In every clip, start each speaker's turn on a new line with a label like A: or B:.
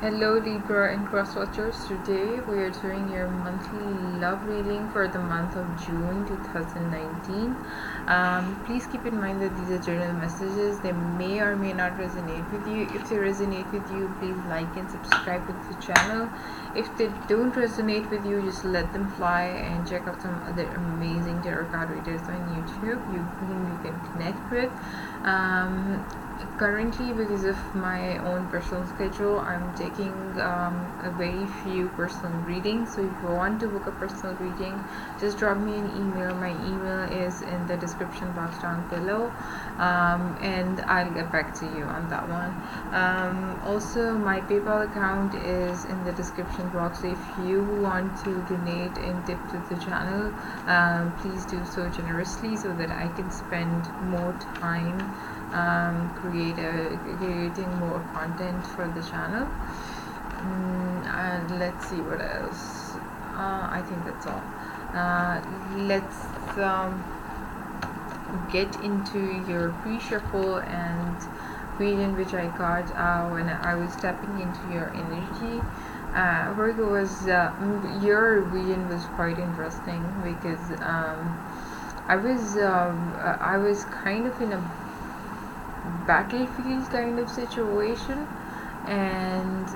A: Hello Libra and Cross Watchers. Today we are doing your monthly love reading for the month of June 2019. Please keep in mind that these are general messages. They may or may not resonate with you. If they resonate with you, please like and subscribe to the channel. If they don't resonate with you, just let them fly and check out some other amazing tarot card readers on YouTube whom you can connect with. Currently, because of my own personal schedule, I'm taking a very few personal readings. So if you want to book a personal reading, just drop me an email. My email is in the description box down below, and I'll get back to you on that one. Also, my PayPal account is in the description box. So if you want to donate and tip to the channel, please do so generously so that I can spend more time creating more content for the channel. And let's see what else. I think that's all. Let's get into your pre-shuffle and reading which I got when I was tapping into your energy. Virgo, was your reading was quite interesting because I was kind of in a battlefield kind of situation, and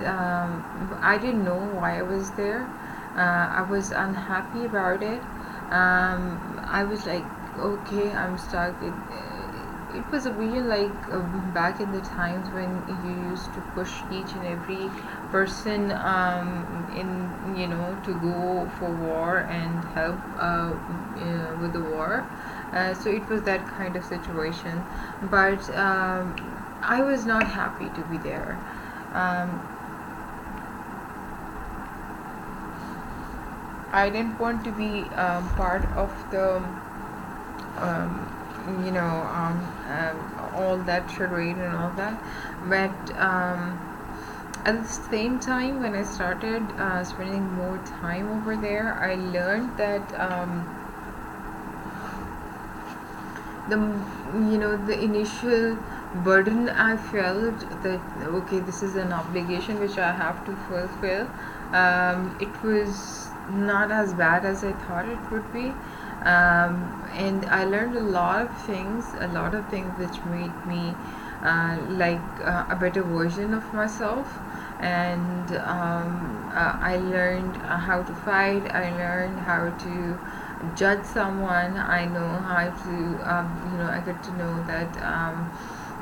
A: I didn't know why I was there. I was unhappy about it. I was like, okay, I'm stuck. It was a real like back in the times when you used to push each and every person to go for war and help with the war. So it was that kind of situation, but I was not happy to be there. I didn't want to be part of the all that charade and all that, but at the same time, when I started spending more time over there, I learned that the initial burden I felt, that okay, this is an obligation which I have to fulfill, it was not as bad as I thought it would be. And I learned a lot of things which made me a better version of myself. And I learned how to fight. I learned how to judge someone. I know how to I get to know that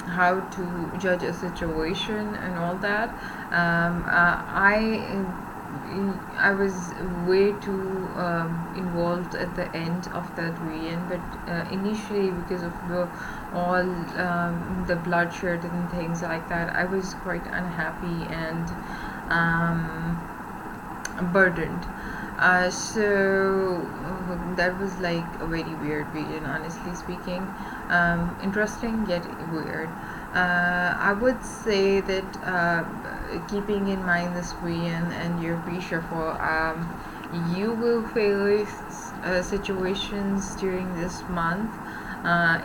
A: how to judge a situation and all that. I was way too involved at the end of that reading, but initially, because of all the bloodshed and things like that, I was quite unhappy and burdened. So that was like a very weird reading, honestly speaking. Interesting yet weird. I would say that keeping in mind this reading and your pre-shuffle, you will face situations during this month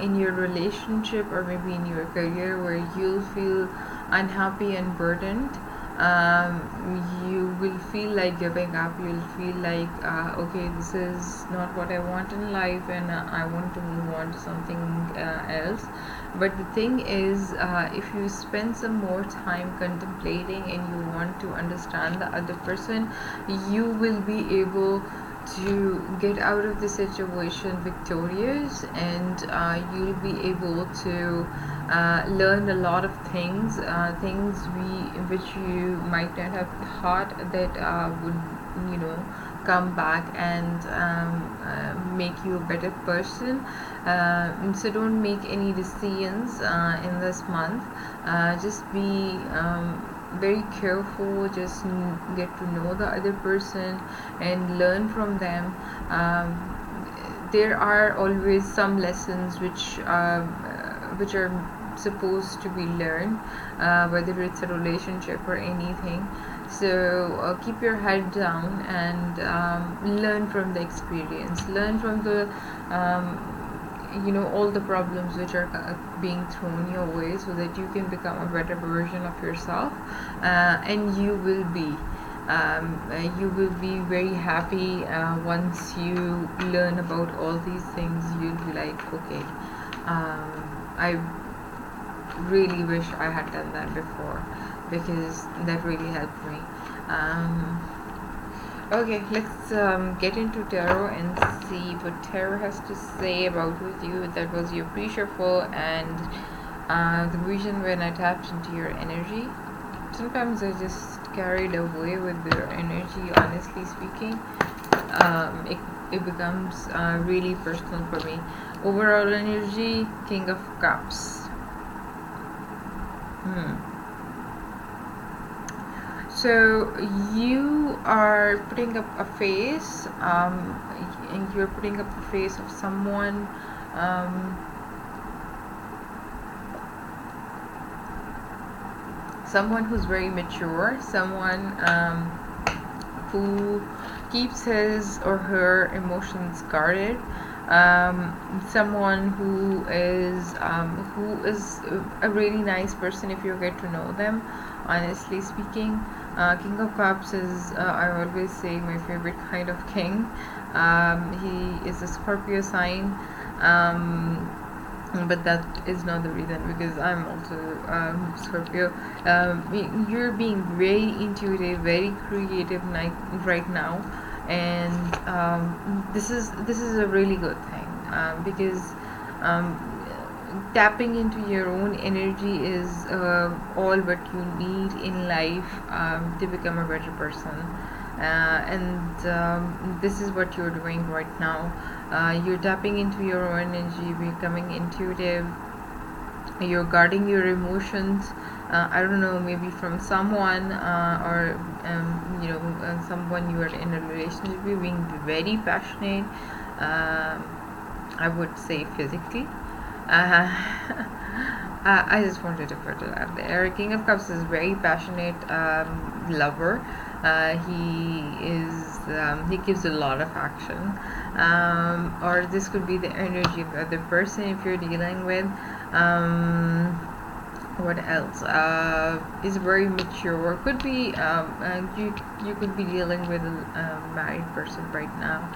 A: in your relationship or maybe in your career where you'll feel unhappy and burdened. You will feel like giving up. You'll feel like okay, this is not what I want in life, and I want to move on to something else. But the thing is, if you spend some more time contemplating and you want to understand the other person, you will be able to get out of the situation victorious, and you'll be able to learn a lot of things, which you might not have thought that would come back and make you a better person. So don't make any decisions in this month. Just be very careful. Just get to know the other person and learn from them. There are always some lessons which are supposed to be learned, whether it's a relationship or anything. So keep your head down and learn from the experience, learn from the all the problems which are being thrown your way, so that you can become a better version of yourself, and you will be very happy once you learn about all these things. You'll be like, okay, I really wish I had done that before, because that really helped me. Okay, let's get into tarot and see what tarot has to say about with you. That was your pre-shuffle and the vision when I tapped into your energy. Sometimes I just carried away with their energy, honestly speaking. It becomes really personal for me. Overall energy, King of Cups. So you are putting up a face, and you're putting up the face of someone someone who's very mature, someone who keeps his or her emotions guarded, someone who is a really nice person if you get to know them, honestly speaking. King of Cups is, I always say, my favorite kind of king. He is a Scorpio sign, but that is not the reason, because I'm also Scorpio. You're being very intuitive, very creative right now, and this is a really good thing, because tapping into your own energy is all what you need in life to become a better person, and this is what you're doing right now. You're tapping into your own energy, becoming intuitive. You're guarding your emotions. I don't know, maybe from someone, or someone you are in a relationship with, being very passionate. I would say physically. I just wanted to put it out there. King of Cups is very passionate lover. He gives a lot of action, or this could be the energy of the other person if you're dealing with. What else? Is very mature. Could be you could be dealing with a married person right now.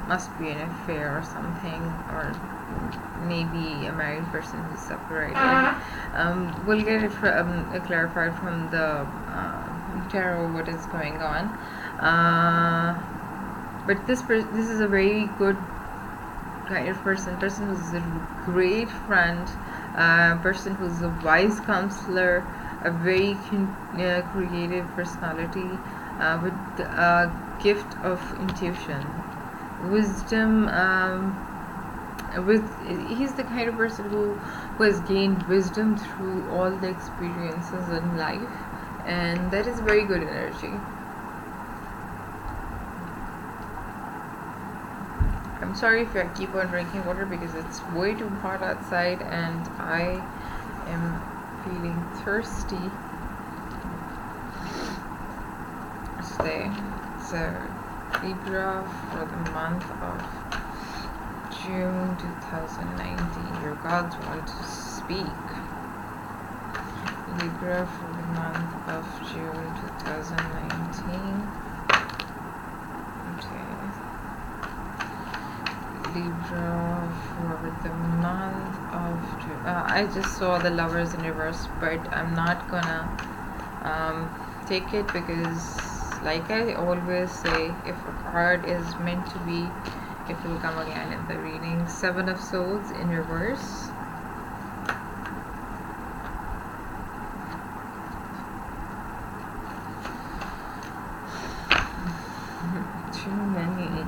A: Must be an affair or something, or maybe a married person who's separated. We'll get it clarified from the tarot what is going on. But this is a very good kind of person who's a great friend, person who's a wise counselor, a very creative personality, with a gift of intuition, wisdom. He's the kind of person who has gained wisdom through all the experiences in life, and that is very good energy. I'm sorry if I keep on drinking water, because it's way too hot outside and I am feeling thirsty today. So Libra, for the month of June 2019, your gods want to speak. Libra, for the month of June 2019. Okay. Libra, for the month of June. I just saw the Lovers in reverse, but I'm not gonna take it, because like I always say, if a card is meant to be, it will come again in the reading. Seven of Swords in reverse. Too many.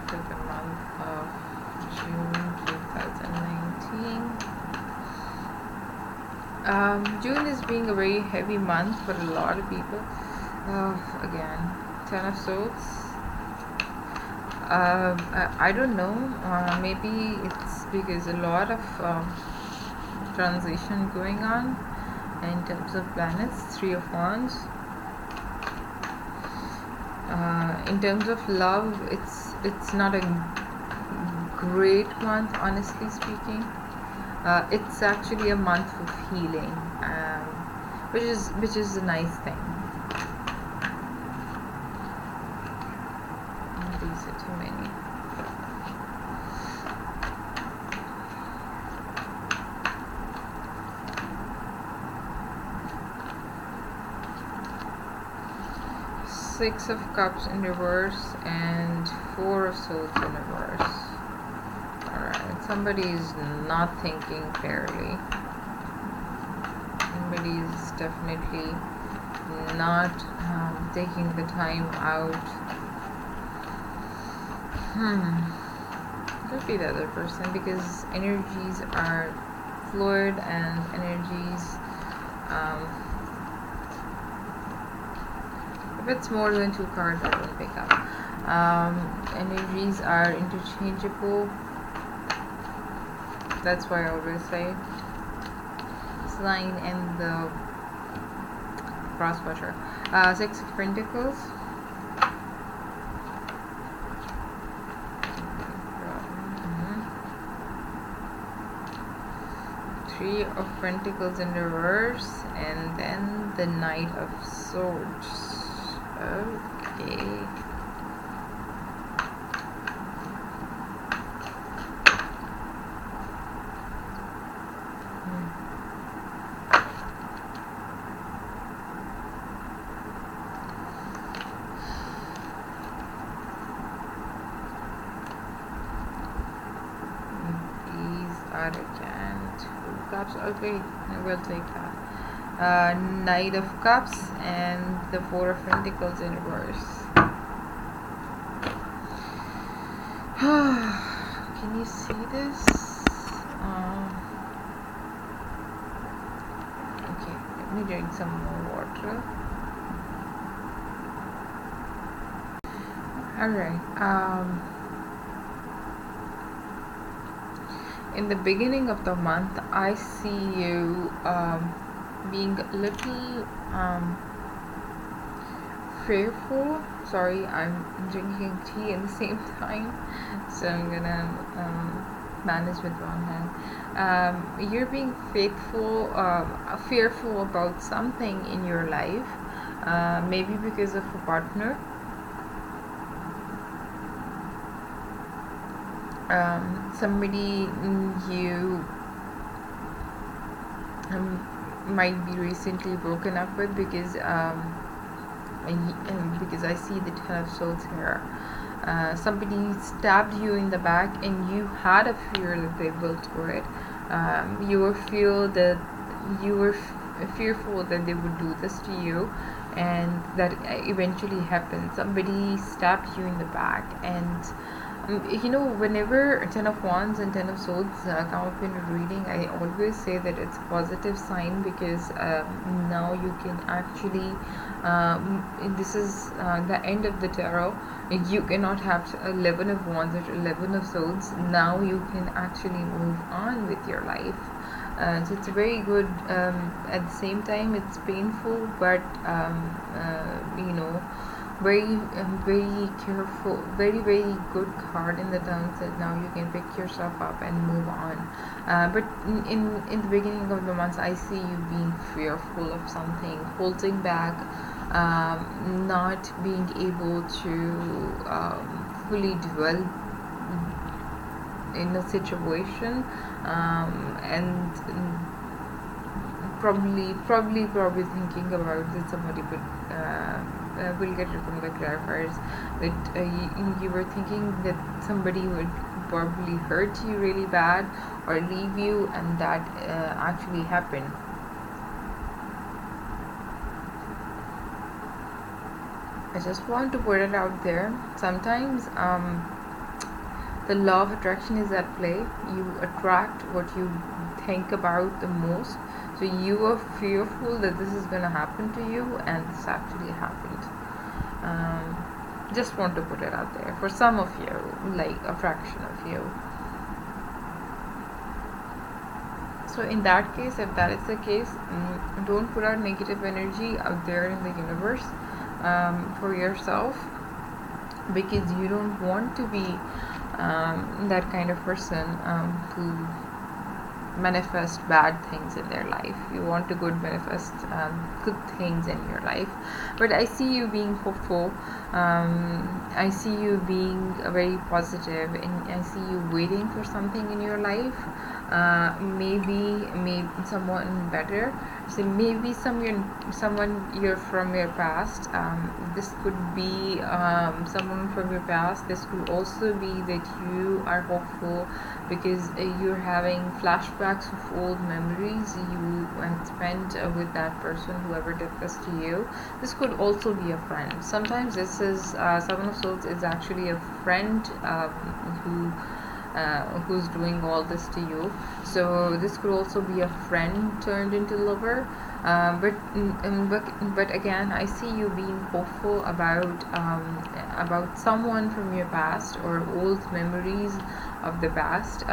A: For the month of June 2019. June is being a very heavy month for a lot of people. Again, Ten of Swords. I don't know. Maybe it's because a lot of transition going on in terms of planets. Three of Wands. In terms of love, it's not a great month, honestly speaking. It's actually a month of healing, which is a nice thing. These are too many. Six of Cups in reverse and Four of Swords in reverse. Alright, somebody is not thinking fairly. Somebody is definitely not taking the time out. Could be the other person, because energies are fluid and energies, if it's more than 2 cards, I don't pick up. Energies are interchangeable. That's why I always say Sign and the crosswatcher. Six of Pentacles. Three of Pentacles in reverse, and then the Knight of Swords. Okay. Cups, okay, we'll take that. Knight of Cups and the Four of Pentacles in reverse. Can you see this? Okay, let me drink some more water. Alright, in the beginning of the month, I see you being a little fearful. Sorry, I'm drinking tea at the same time, so I'm gonna manage with one hand. You're being fearful about something in your life, maybe because of a partner. Somebody you might be recently broken up with, because I see the Ten of Swords here. Somebody stabbed you in the back, and you had a fear that they built for it. You were fearful that they would do this to you, and that eventually happened. Somebody stabbed you in the back, and whenever Ten of Wands and Ten of Swords come up in a reading, I always say that it's a positive sign, because now you can actually, this is the end of the tarot. You cannot have 11 of Wands or 11 of Swords. Now you can actually move on with your life. So it's very good. At the same time, it's painful, but very careful, very good card in the terms that now you can pick yourself up and move on. But in the beginning of the month, I see you being fearful of something, holding back, not being able to fully dwell in a situation, and probably thinking about that somebody would will get it from the clarifiers, that you were thinking that somebody would probably hurt you really bad or leave you, and that actually happened. I just want to put it out there. Sometimes the law of attraction is at play. You attract what you think about the most. So you are fearful that this is going to happen to you, and this actually happened. Just want to put it out there for some of you, like a fraction of you. So in that case, if that is the case, don't put out negative energy out there in the universe for yourself. because you don't want to be that kind of person who manifest bad things in their life. You want to good manifest good things in your life. But I see you being hopeful. I see you being very positive, and I see you waiting for something in your life. Maybe someone better. So maybe someone you're from your past. This could be someone from your past. This could also be that you are hopeful because you're having flashbacks of old memories you had spent with that person, whoever did this to you. This could also be a friend. Sometimes this is Seven of Swords is actually a friend who who's doing all this to you. So this could also be a friend turned into lover. But again, I see you being hopeful about someone from your past or old memories of the past.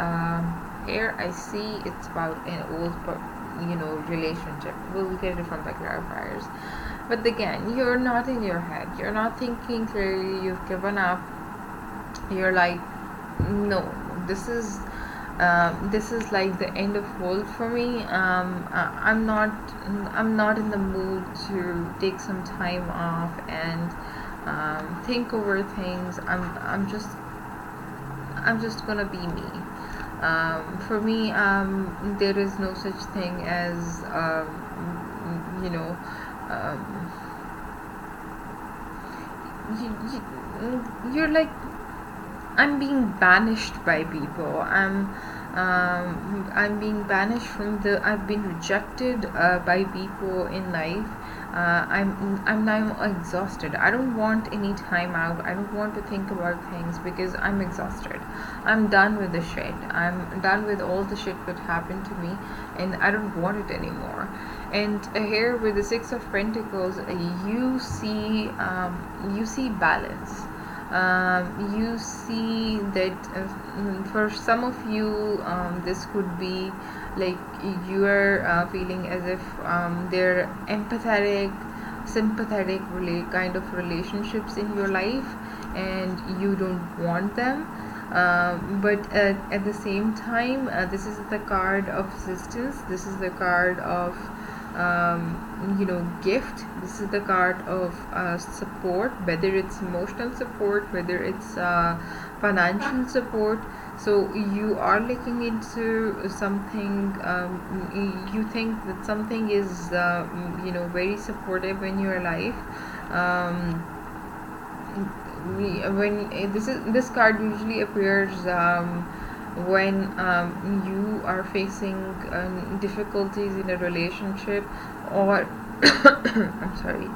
A: Here I see it's about an old relationship. We'll get it from the clarifiers. But again, you're not in your head. You're not thinking clearly. You've given up. You're like, no, this is like the end of world for me. I'm not in the mood to take some time off and think over things. I'm just gonna be me. For me, there is no such thing as you know um, you're like, I'm being banished by people. I'm being banished from the. I've been rejected by people in life. I'm now exhausted. I don't want any time out. I don't want to think about things because I'm exhausted. I'm done with the shit. I'm done with all the shit that happened to me, and I don't want it anymore. And here with the Six of Pentacles, you see balance. You see that for some of you, this could be like you are feeling as if they're empathetic, sympathetic kind of relationships in your life, and you don't want them. But at the same time, this is the card of assistance. This is the card of gift. This is the card of support, whether it's emotional support, whether it's financial support. So you are looking into something. You think that something is very supportive in your life. When this card usually appears when you are facing difficulties in a relationship, or I'm sorry,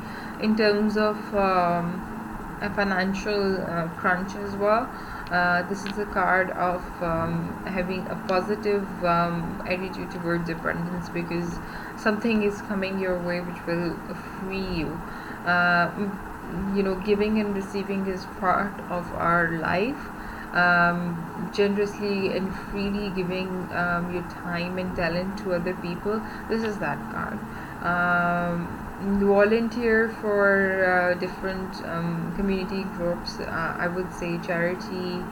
A: in terms of a financial crunch as well. This is a card of having a positive attitude towards abundance, because something is coming your way which will free you. Giving and receiving is part of our life. Generously and freely giving your time and talent to other people. This is that card. Volunteer for different community groups. I would say charity,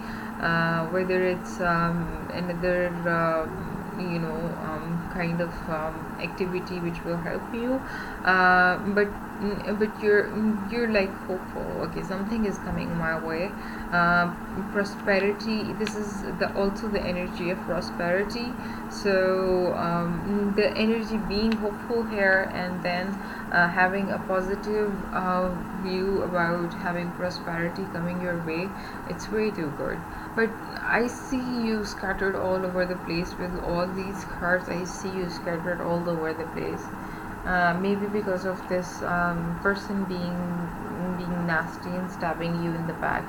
A: whether it's another kind of activity which will help you, but you're like hopeful. Okay, something is coming my way. Prosperity, this is also the energy of prosperity. So the energy being hopeful here, and then having a positive view about having prosperity coming your way, it's way too good. But I see you scattered all over the place with all these cards. I see you scattered all over the place. Maybe because of this person being nasty and stabbing you in the back.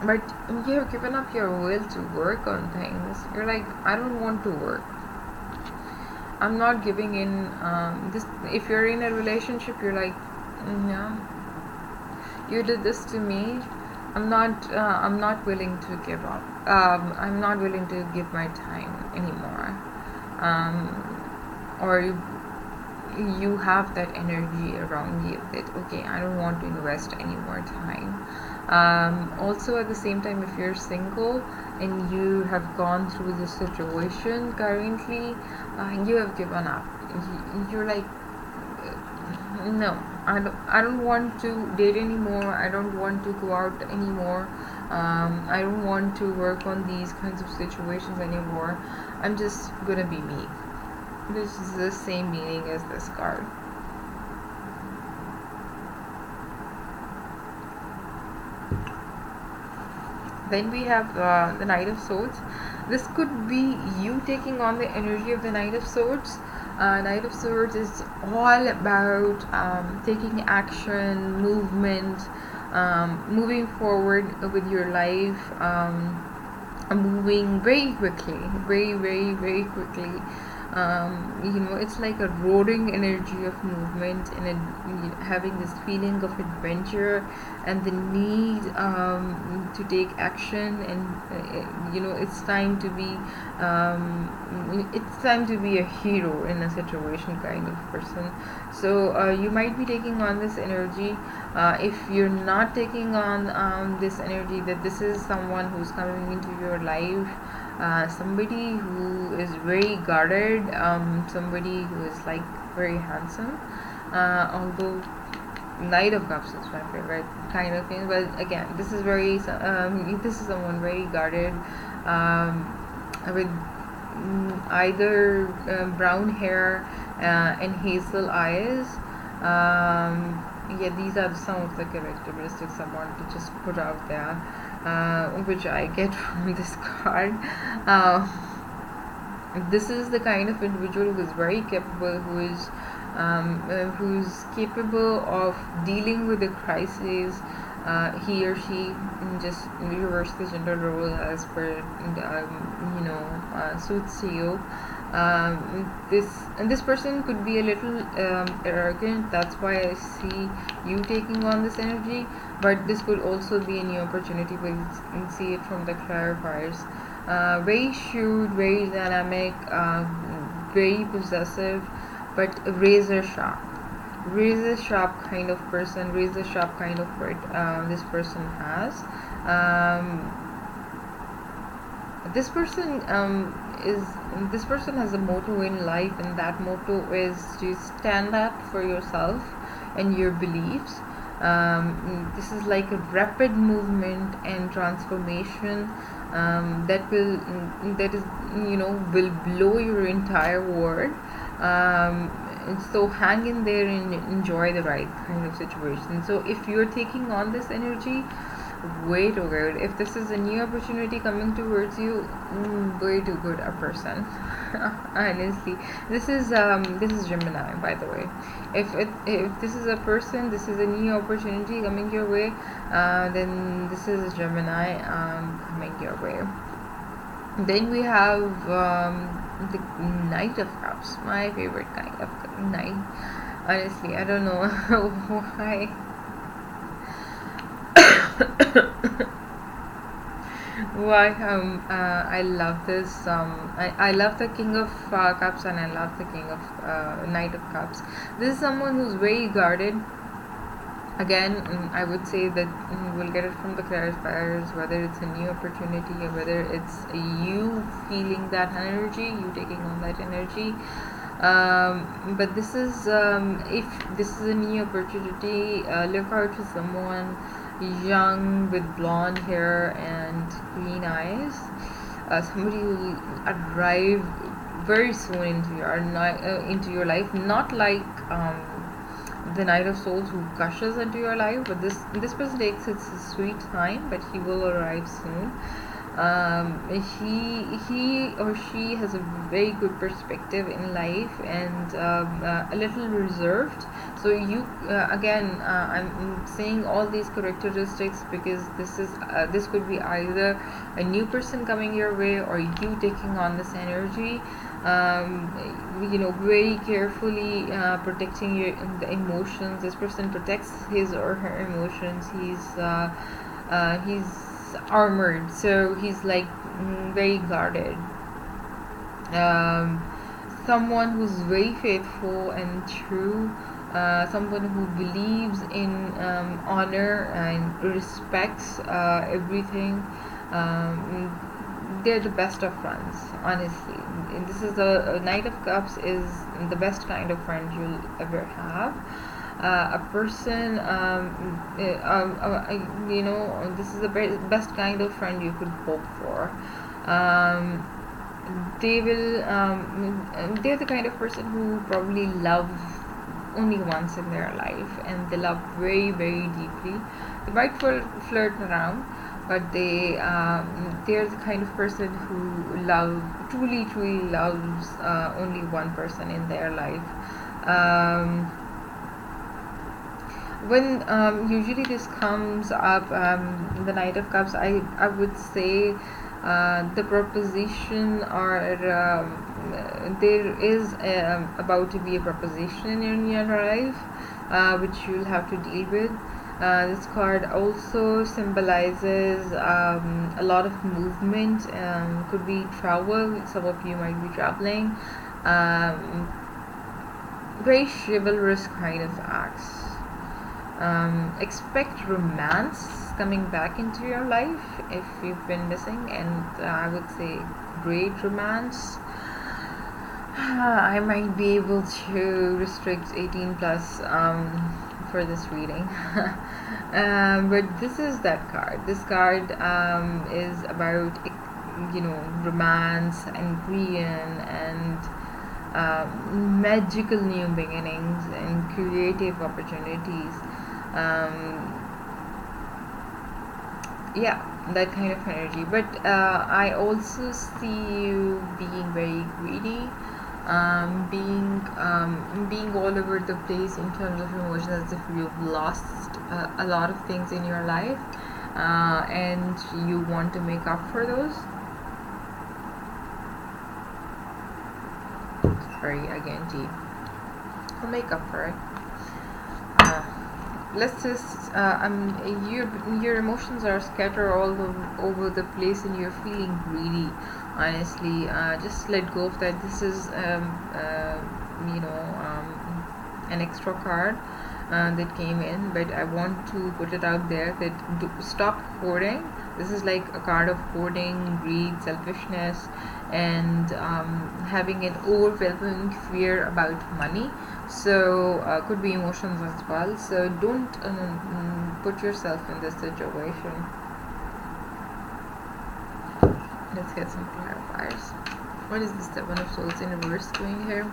A: But you have given up your will to work on things. You're like, I don't want to work. I'm not giving in. This, if you're in a relationship, you're like, yeah, you did this to me. I'm not willing to give up. I'm not willing to give my time anymore. Or you have that energy around you that, okay, I don't want to invest any more time. Also, at the same time, if you're single and you have gone through this situation currently, you have given up. You're like, no, I don't want to date anymore. I don't want to go out anymore. I don't want to work on these kinds of situations anymore. I'm just gonna be me. This is the same meaning as this card. Then we have the Knight of Swords. This could be you taking on the energy of the Knight of Swords. Knight of Swords is all about taking action, movement, moving forward with your life, moving very quickly, very quickly. It's like a roaring energy of movement and having this feeling of adventure and the need to take action, and it's time to be a hero in a situation kind of person. So you might be taking on this energy. If you're not taking on this energy, that this is someone who's coming into your life, somebody who is very guarded, somebody who is like very handsome, although Knight of Cups is my favorite kind of thing, but again, this is this is someone very guarded, with either brown hair and hazel eyes. Yeah, these are some of the characteristics I wanted to just put out there, which I get from this card. This is the kind of individual who is very capable, who's capable of dealing with the crises. He or she just reverse the gender role as per suits you. This person could be a little arrogant. That's why I see you taking on this energy. But this could also be a new opportunity, but you can see it from the clarifiers. Very shrewd, very dynamic, very possessive, but razor sharp kind of person, razor sharp kind of word this person has. This person has a motto in life, and that motto is to stand up for yourself and your beliefs. This is like a rapid movement and transformation that will blow your entire world. So hang in there and enjoy the right kind of situation. So if you're taking on this energy, way too good. If this is a new opportunity coming towards you, way too good a person. Honestly, this is Gemini, by the way. If this is a person, this is a new opportunity coming your way, then this is a Gemini coming your way. Then we have the Knight of Cups, my favorite kind of knight. Honestly, I don't know why. Why I love this. I love the King of Cups, and I love the Knight of Cups. This is someone who's very guarded. Again, I would say that we'll get it from the clarifiers, whether it's a new opportunity or whether it's you feeling that energy, you taking on that energy. But this is if this is a new opportunity, look out for someone young with blonde hair and green eyes. Somebody who will arrive very soon into your life, not like the Knight of Swords who gushes into your life, but this person takes its sweet time, but he will arrive soon. He or she has a very good perspective in life, and a little reserved. So you again, I'm saying all these characteristics because this could be either a new person coming your way or you taking on this energy. Very carefully protecting the emotions. This person protects his or her emotions. He's armored, so he's like very guarded. someone who's very faithful and true, someone who believes in honor and respects everything. They're the best of friends, honestly. And this is the Knight of Cups is the best kind of friend you'll ever have. A person, this is the best kind of friend you could hope for. Um, they're the kind of person who probably love only once in their life, and they love very, very deeply. They might flirt around, but they're the kind of person who truly loves only one person in their life. When usually this comes up, the Knight of Cups, I would say the proposition, or there is about to be a proposition in your life, which you'll have to deal with. This card also symbolizes a lot of movement, could be travel. Some of you might be traveling. Very chivalrous kind of acts. Expect romance coming back into your life if you've been missing, and I would say great romance. I might be able to restrict 18 plus for this reading. But this is that card. This card is about romance and Korean and magical new beginnings and creative opportunities. Yeah, that kind of energy. But I also see you being very greedy, being all over the place in terms of emotions, as if you've lost a lot of things in your life, and you want to make up for those. Sorry, again, G. I'll make up for it. Let's just your emotions are scattered all over the place, and you're feeling greedy. Honestly, just let go of that. This is an extra card that came in, but I want to put it out there that stop hoarding. This is like a card of hoarding, greed, selfishness, and having an overwhelming fear about money. So could be emotions as well. So don't put yourself in this situation. Let's get some clarifiers. What is the Seven of Swords in reverse doing here?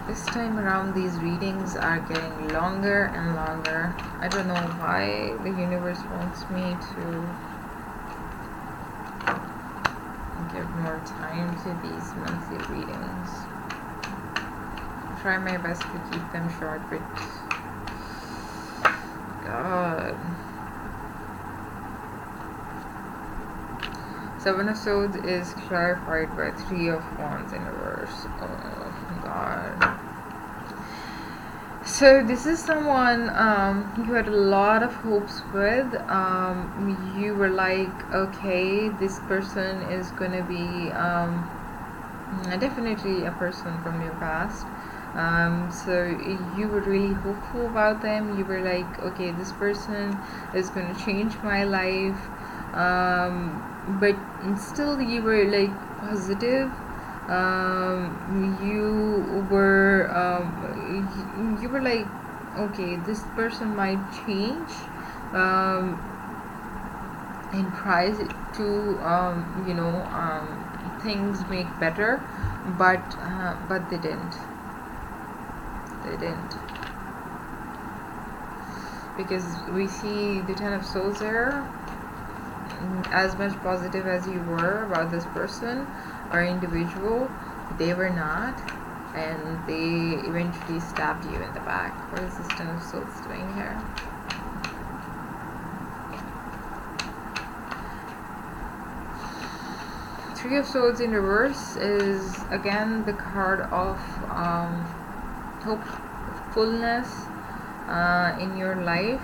A: This time around, these readings are getting longer and longer. I don't know why the universe wants me to give more time to these monthly readings. Try my best to keep them short, but God. Seven of Swords is clarified by Three of Wands in reverse. Oh God. So this is someone you had a lot of hopes with. You were like, okay, this person is gonna be definitely a person from your past. So you were really hopeful about them. You were like, okay, this person is gonna change my life. But still you were like positive. You were like, okay, this person might change and tries to things make better, but they didn't, because we see the Ten of Swords there. As much positive as you were about this person or individual, they were not, and they eventually stabbed you in the back. What is this Ten of Swords doing here? Three of Swords in reverse is again the card of hopefulness in your life.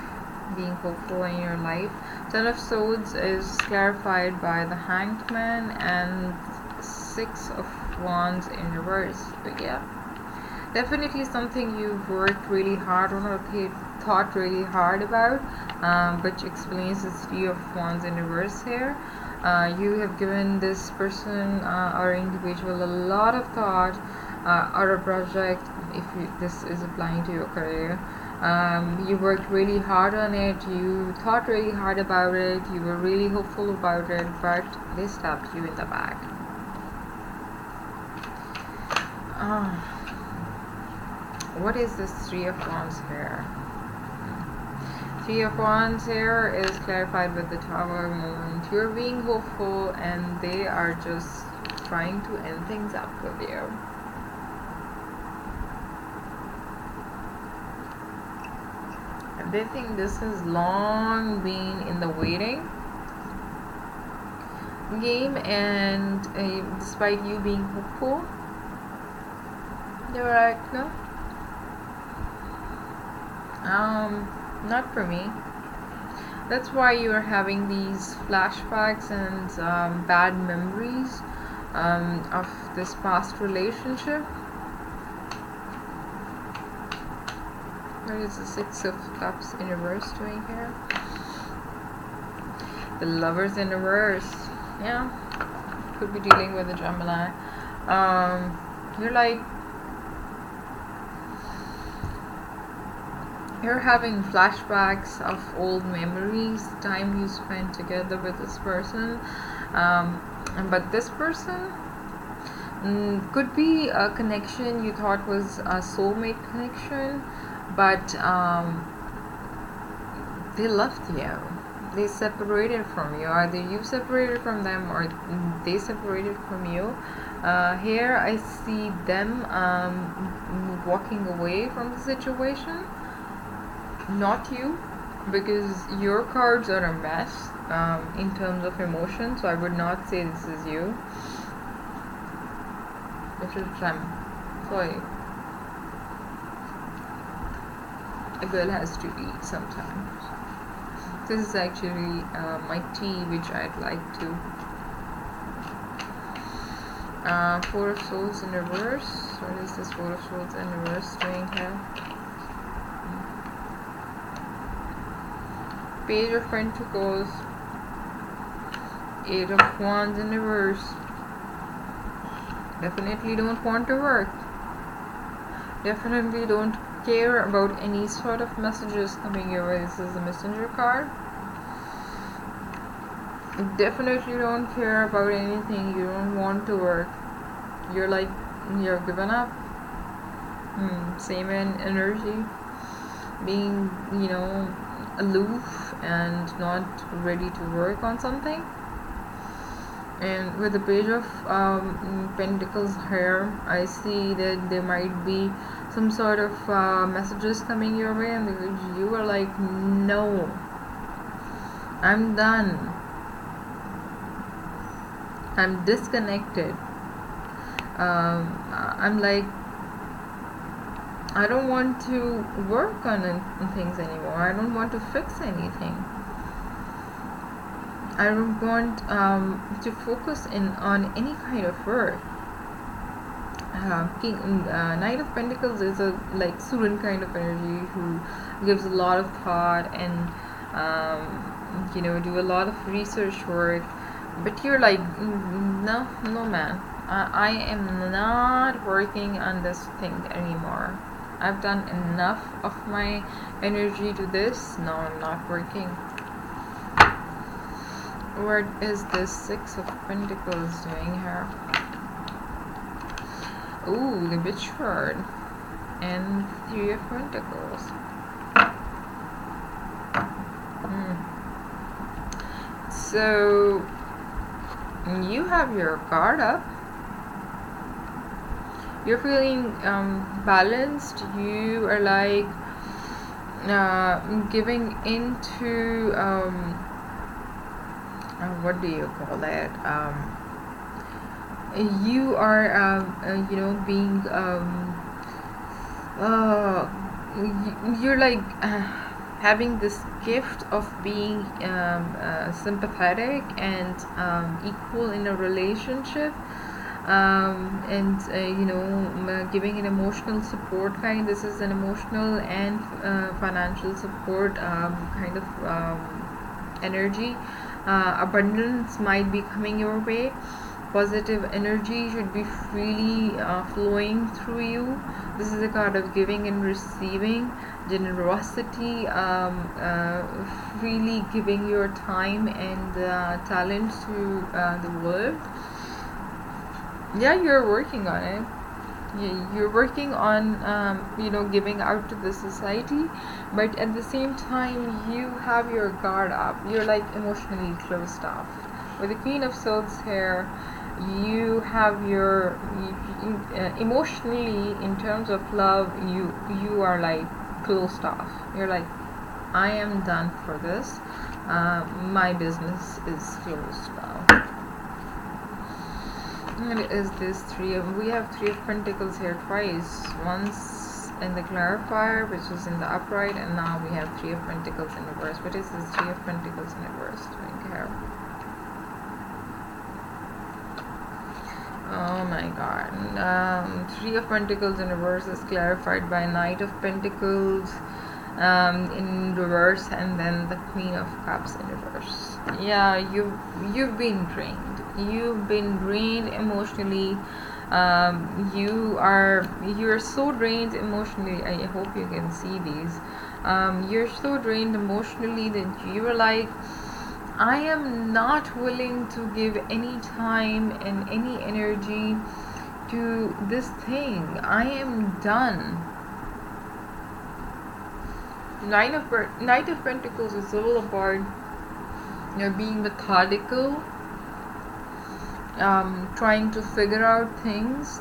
A: being hopeful in your life. Ten of Swords is clarified by the Hanged Man and Six of Wands in reverse. But yeah, definitely something you've worked really hard on or thought really hard about, which explains this Three of Wands in reverse here. You have given this person or individual a lot of thought, or a project, if this is applying to your career. You worked really hard on it, you thought really hard about it, you were really hopeful about it, but they stabbed you in the back. What is this Three of Wands here? Three of Wands here is clarified with the Tower moment. You're being hopeful and they are just trying to end things up with you. They think this has long been in the waiting game, and despite you being hopeful, they're like, no, not for me. That's why you are having these flashbacks and bad memories of this past relationship. What is the Six of Cups in reverse doing here? The Lovers in reverse. Yeah, could be dealing with a Gemini. You're like, you're having flashbacks of old memories, time you spent together with this person. But this person could be a connection you thought was a soulmate connection, but they left you. They separated from you. Either you separated from them or they separated from you. Here I see them walking away from the situation. Not you, because your cards are a mess in terms of emotion, so I would not say this is you. This is them. Sorry. A girl has to eat sometimes. This is actually my tea, which I'd like to. Four of Swords in reverse. What is this Four of Swords in reverse doing here? Page of Pentacles. Eight of Wands in reverse. Definitely don't want to work. Definitely don't care about any sort of messages coming your way. This is a messenger card. Definitely don't care about anything. You don't want to work. You're like, you're given up. Same energy. Being, aloof and not ready to work on something. And with the Page of Pentacles here, I see that there might be some sort of messages coming your way, and you are like, no, I'm done, I'm disconnected. I'm like, I don't want to work on things anymore. I don't want to fix anything. I don't want to focus on any kind of work. Knight of Pentacles is a like student kind of energy who gives a lot of thought and do a lot of research work. But you're like, no man, I am not working on this thing anymore. I've done enough of my energy to this. No, I'm not working. What is this Six of Pentacles doing here? Ooh, the Witch card and Three of Pentacles. So you have your card up. You're feeling balanced. You are like giving into what do you call it? You are being you're like having this gift of being sympathetic and equal in a relationship, and giving an emotional support kind. This is an emotional and financial support kind of energy. Abundance might be coming your way. Positive energy should be freely flowing through you. This is a card of giving and receiving, generosity, freely giving your time and talent to the world. Yeah, you're working on it. You're working on giving out to the society, but at the same time you have your guard up. You're like emotionally closed off. With the Queen of Swords here, you have your emotionally, in terms of love, you are like closed off. You're like, I am done for this. My business is closed now. And it is this we have Three of Pentacles here twice. Once in the clarifier, which is in the upright, and now we have Three of Pentacles in reverse. What is this Three of Pentacles in reverse doing here? Oh my god. Three of Pentacles in reverse is clarified by Knight of Pentacles in reverse, and then the Queen of Cups in reverse. Yeah, you've been drained. You've been drained emotionally. You're so drained emotionally. I hope you can see these. You're so drained emotionally that you are like, I am not willing to give any time and any energy to this thing. I am done. Knight of Pentacles is all about being methodical, trying to figure out things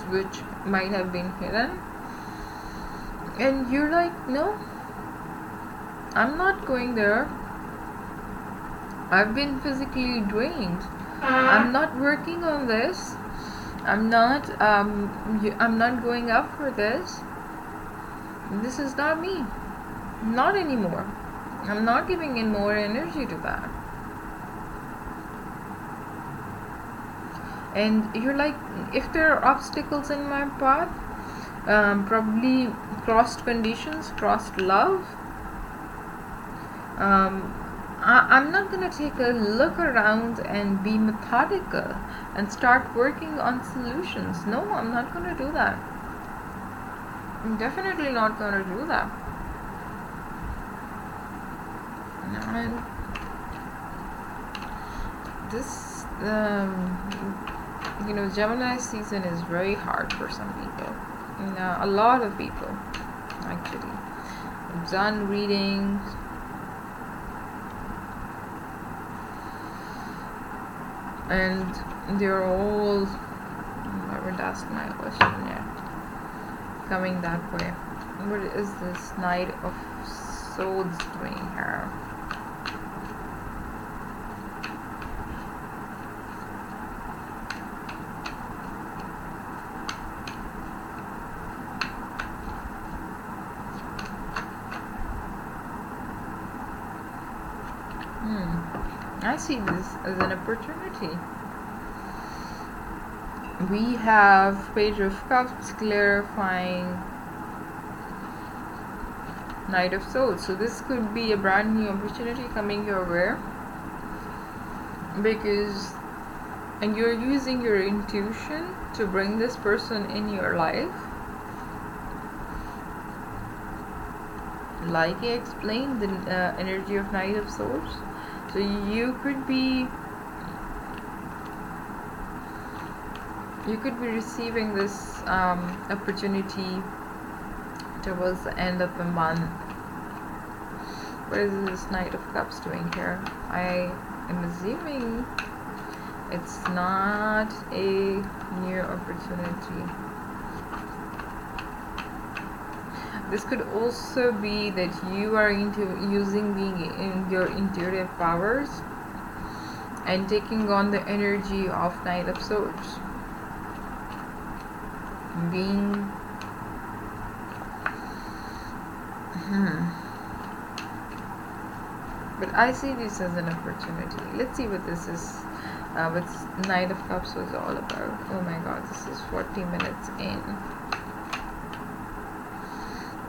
A: which might have been hidden, and you're like, no, I'm not going there. I've been physically drained. I'm not working on this. I'm not going up for this. This is not me. Not anymore. I'm not giving in more energy to that. And you're like, if there are obstacles in my path, probably crossed conditions, crossed love, I'm not going to take a look around and be methodical and start working on solutions. No, I'm not going to do that. I'm definitely not going to do that. And this, Gemini season is very hard for some people. A lot of people, actually. Done readings. And they're all, I would ask my question yet, coming that way. What is this Knight of Swords doing here? I see this as an opportunity. We have Page of Cups clarifying Knight of Swords. So this could be a brand new opportunity coming your way, and you're using your intuition to bring this person in your life. Like I explained, the energy of Knight of Swords. So you could be receiving this opportunity towards the end of the month. What is this Knight of Cups doing here? I am assuming it's not a new opportunity. This could also be that you are using your intuitive powers and taking on the energy of Knight of Swords. But I see this as an opportunity. Let's see what this is. What Knight of Cups was all about. Oh my God, this is 40 minutes in.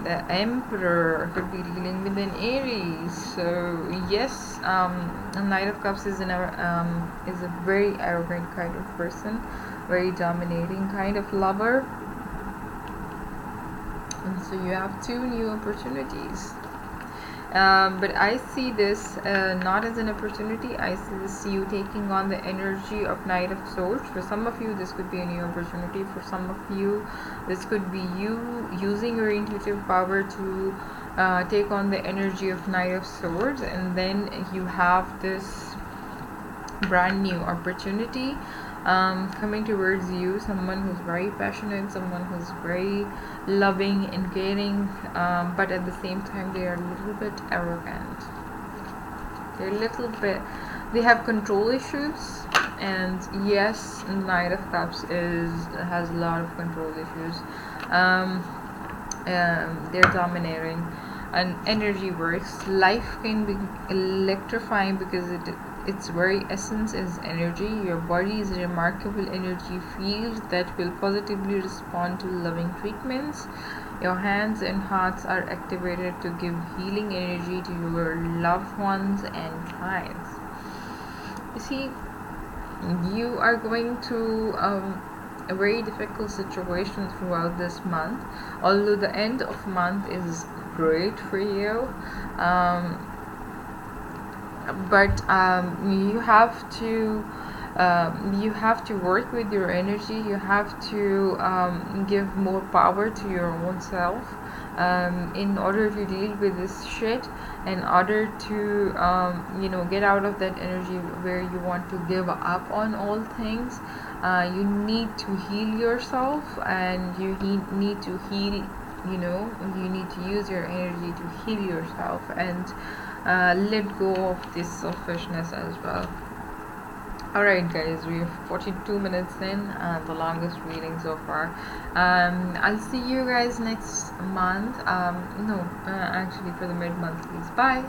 A: The Emperor could be dealing with an Aries. So yes, a Knight of Cups is is a very arrogant kind of person, very dominating kind of lover. And so you have two new opportunities. But I see this not as an opportunity. I see this you taking on the energy of Knight of Swords. For some of you, this could be a new opportunity. For some of you, this could be you using your intuitive power to take on the energy of Knight of Swords, and then you have this brand new opportunity coming towards you. Someone who's very passionate, someone who's very loving and caring, but at the same time they are a little bit arrogant. They have control issues. And yes, Knight of Cups has a lot of control issues. They're domineering, and energy works. Life can be electrifying because its very essence is energy. Your body is a remarkable energy field that will positively respond to loving treatments. Your hands and hearts are activated to give healing energy to your loved ones and clients. You see, you are going through a very difficult situation throughout this month, although the end of month is great for you. But you have to work with your energy. You have to give more power to your own self in order to deal with this shit, in order to get out of that energy where you want to give up on all things. You need to heal yourself, and you need to heal. You need to use your energy to heal yourself and let go of this selfishness as well. Alright guys, we're 42 minutes in, the longest reading so far. I'll see you guys next month. Actually for the mid-monthlies. Bye.